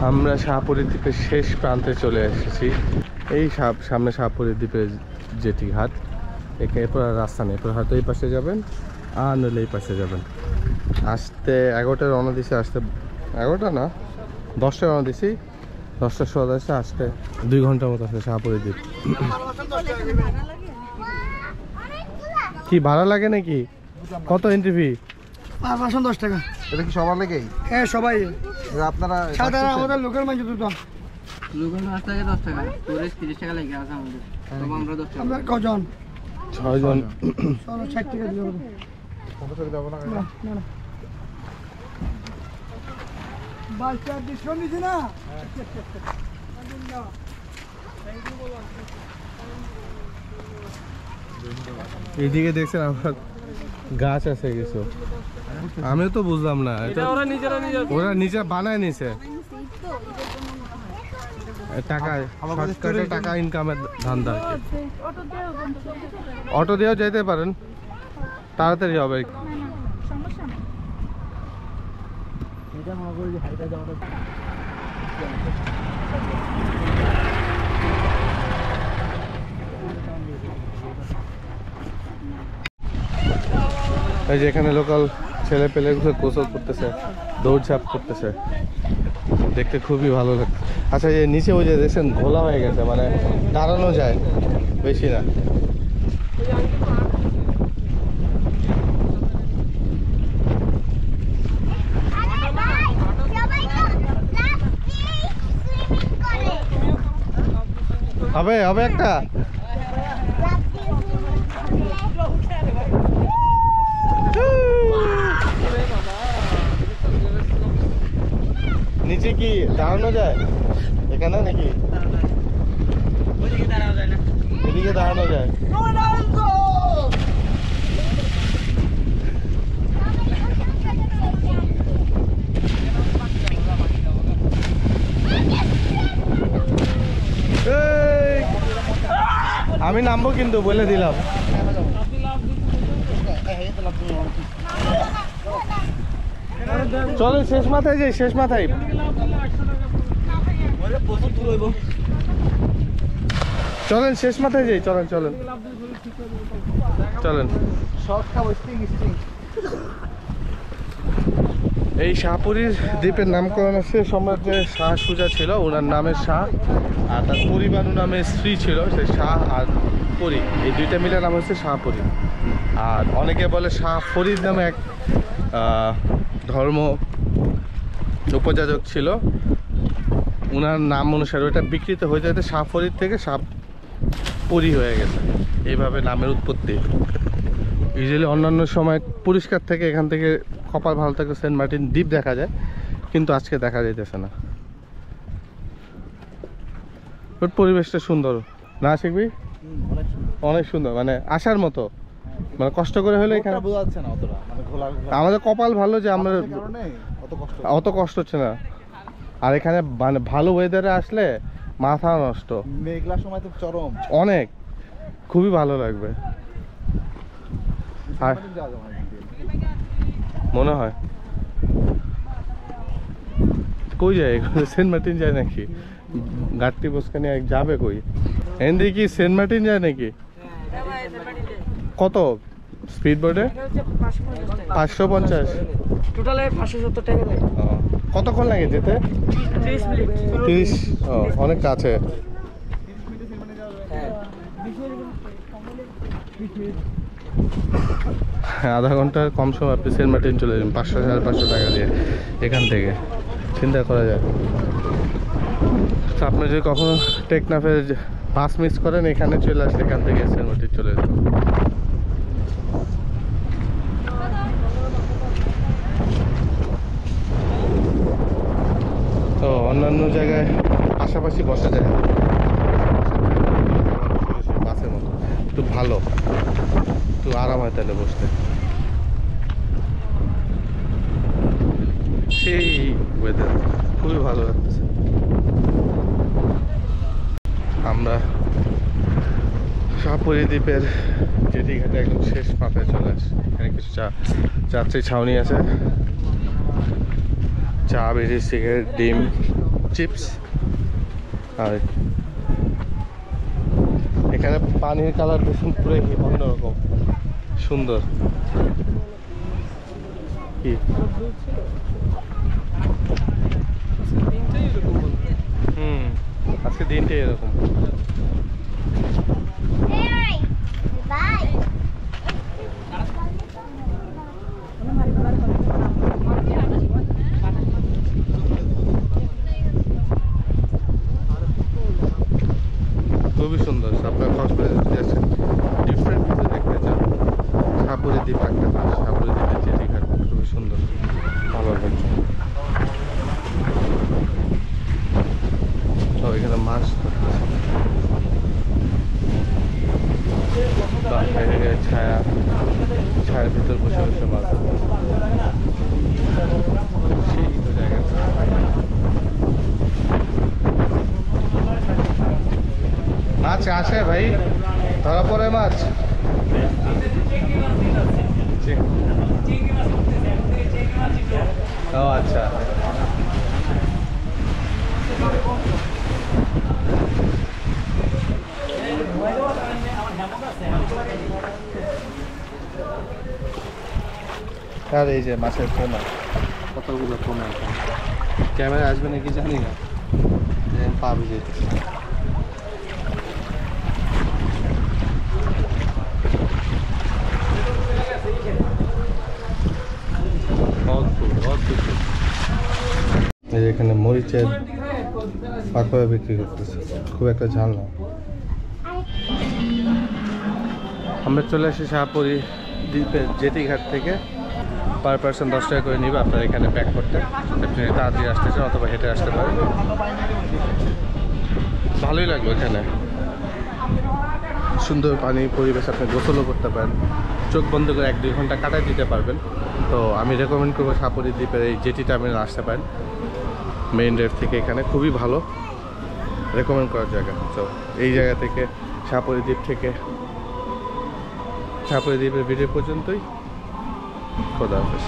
আমরা শাহপুরী দ্বীপের শেষ প্রান্তে চলে এসেছি। এই সামনে শাহপুরী দ্বীপের জেটি ঘাট। এরপর আর রাস্তা নেই, এরপর হয়তো এই পাশে যাবেন আর নইলে এই পাশে যাবেন। আসতে 11টায় রওনা দিছি, আসতে 11টা না 10টায় রওনা দিছি, 10টার সময় আসছে, আসতে 2 ঘন্টার মতো আছে শাহপুরী দ্বীপ। কি ভাড়া লাগে নাকি? কত এন্ট্রি ফি? 10 টাকা। এটা কি সবার লেগেই? হ্যাঁ সবাই। আপনারা সাধারণ আমাদের লোকাল মানুষ দুটো। লোকাল মাছ লাগে 10 টাকা, টুরিস্ট 30 টাকা লাগে আছে আমাদের। তবে আমরা 10 টাকা। আমরা কজন? 6 জন। চলো 60 টাকা দিও। কত করে দেব না? না না। বাচ্চা ডিসকাউন্ট দিছি না? এইদিকে দেখছেন আমার গাছ আছে কিছু, আমিও তো বুঝলাম না। ওরা নিজে বানায় নিছে, টাকা ইনকামের ধান্দা। অটো দিয়েও যেতে পারেন, তাড়াতাড়ি হবে। এই যে এখানে লোকাল ছেলে পেলেগুলো গোসল করতেছে, দৌড়ঝাঁপ করতেছে, দেখতে খুবই ভালো লাগছে। আচ্ছা, এই নিচে ওই যে দেখছেন ঘোলা হয়ে গেছে, মানে দাঁড়ানো যায় বেশি না। হবে হবে একটা। নিচে কি দাঁড়ানো যায় এখানে নাকি? এদিকে দাঁড়ানো যায়। আমি নামবো কিন্তু বলে দিলাম। চলেন শেষ মাথায় যাই, শেষ মাথায় চলেন, শেষ মাথায় যাই, চলেন চলেন চলেন। এই শাহপুরীর দ্বীপের নামকরণ আছে সম্রাট শাহ সুজা ছিল, ওনার নামের শাহ, আর তার পরিবানু নামের স্ত্রী ছিল, সেই শাহ আর পুরী, এই দুইটা মিলে নাম হচ্ছে শাহপুরী। আর অনেকে বলে শাহ ফরিদ নামে এক ধর্ম উপযাজক ছিল, ওনার নাম অনুসারে ওটা বিকৃত হয়ে যেতে শাহ ফরিদ থেকে শাহ পুরী হয়ে গেছে, এইভাবে নামের উৎপত্তি। ইউজুয়ালি অন্যান্য সময় পরিষ্কার থেকে এখান থেকে কপাল ভালো থাকে সেন্ট মার্টিন দ্বীপ দেখা যায়, কিন্তু আজকে দেখা যাইতেছে না। পরিবেশটা সুন্দর না শিখবি? অনেক সুন্দর, মানে আসার মতো, মানে কষ্ট করে হলে এখানে বোঝা যাচ্ছে না অতটা, মানে ঘোলা আমাদের কপাল ভালো যে আমরা অত কষ্ট হচ্ছে না। আর এখানে মানে ভালো ওয়েদারে আসলে মাথা নষ্ট, মেঘলা সময় তো চরম, অনেক খুবই ভালো লাগবে। আর মনে হয় কই যায় সেন্ট মার্টিন যায় নাকি? গাড়ি বসখানে যাবে কই? এদিকে কি সেন্ট মার্টিন যায় নাকি? কত স্পিড বোর্ডে? 550 টোটালে 570 টাকা দেয়। কতক্ষণ লাগে যেতে? 30 মিনিট। 30? অনেক কাছে। আধা ঘন্টার কম সময় আপনি সেন্ট মার্টিন চলে যাবেন 500-550 টাকা দিয়ে এখান থেকে, চিন্তা করা যায়। আপনি যদি কখনো টেকনাফের বাস মিস করেন, এখানে চলে আসলে এখান থেকে সেন্ট মার্টিন চলে যাবেন। তো অন্যান্য জায়গায় পাশাপাশি বসা যায় বাসের মতো, একটু ভালো, একটু আরাম হয় তাহলে বসতে। সেই ওয়েদার খুবই ভালো লাগতেছে। আমরা শাহপুরী দ্বীপের জেটি ঘাটে একদম শেষ মাথায় চলে আসি। এখানে কিছু যাত্রী ছাউনি আছে, চা, বিড়ি, সিগারেট, ডিম, চিপস। আর এখানে পানির কালার দেখুন পুরো অন্যরকম সুন্দর। কি আজকে দিনটাই এরকম। খুবই সুন্দর। আপনার কক্সবাজার যদি আসেন ডিফারেন্ট কিছু দেখতে চান, সাপুরি দ্বীপ একটা পাশ, সাপুরি দ্বীপের জেটি ঘাট খুবই সুন্দর, ভালো লাগবে। তো এখানে মাছ ধরতেছে, বাইরে ছায়া, ছায়ার ভিতর বসে বসে মাছ ধরতেছে। সেই তো জায়গা মাছ আসে ভাই, ধরা পড়ে মাছ। ও আচ্ছা, আর এই যে মাছের পোনা, কতগুলো পোনা এখানে। ক্যামেরা আসবে নাকি জানি না, পা ভিজে এখানে মরিচের পাকোয়া বিক্রি করতেছে, খুব একটা ঝাল না। আমরা চলে আসি শাহপুরি দ্বীপের জেটি ঘাট থেকে। পার পার্সন 10 টাকা করে নিবে আপনার এখানে প্যাক করতে। আপনি তাড়াতাড়ি আসতে চান অথবা হেঁটে আসতে পারেন। ভালোই লাগবে এখানে, সুন্দর পানি পরিবেশ, আপনি গোসলও করতে পারেন, চোখ বন্ধ করে 1-2 ঘন্টা কাটাই দিতে পারবেন। তো আমি রেকমেন্ড করবো শাহপুরি দ্বীপের এই জেটি টার্মিনাল আসতে পারেন। মেইন ড্রাইভ থেকে এখানে খুবই ভালো, রেকমেন্ড করার জায়গা। তো এই জায়গা থেকে শাহপুরি দ্বীপ থেকে শাহপুরি দ্বীপের ভিডিও পর্যন্তই। খোদা হাফেজ।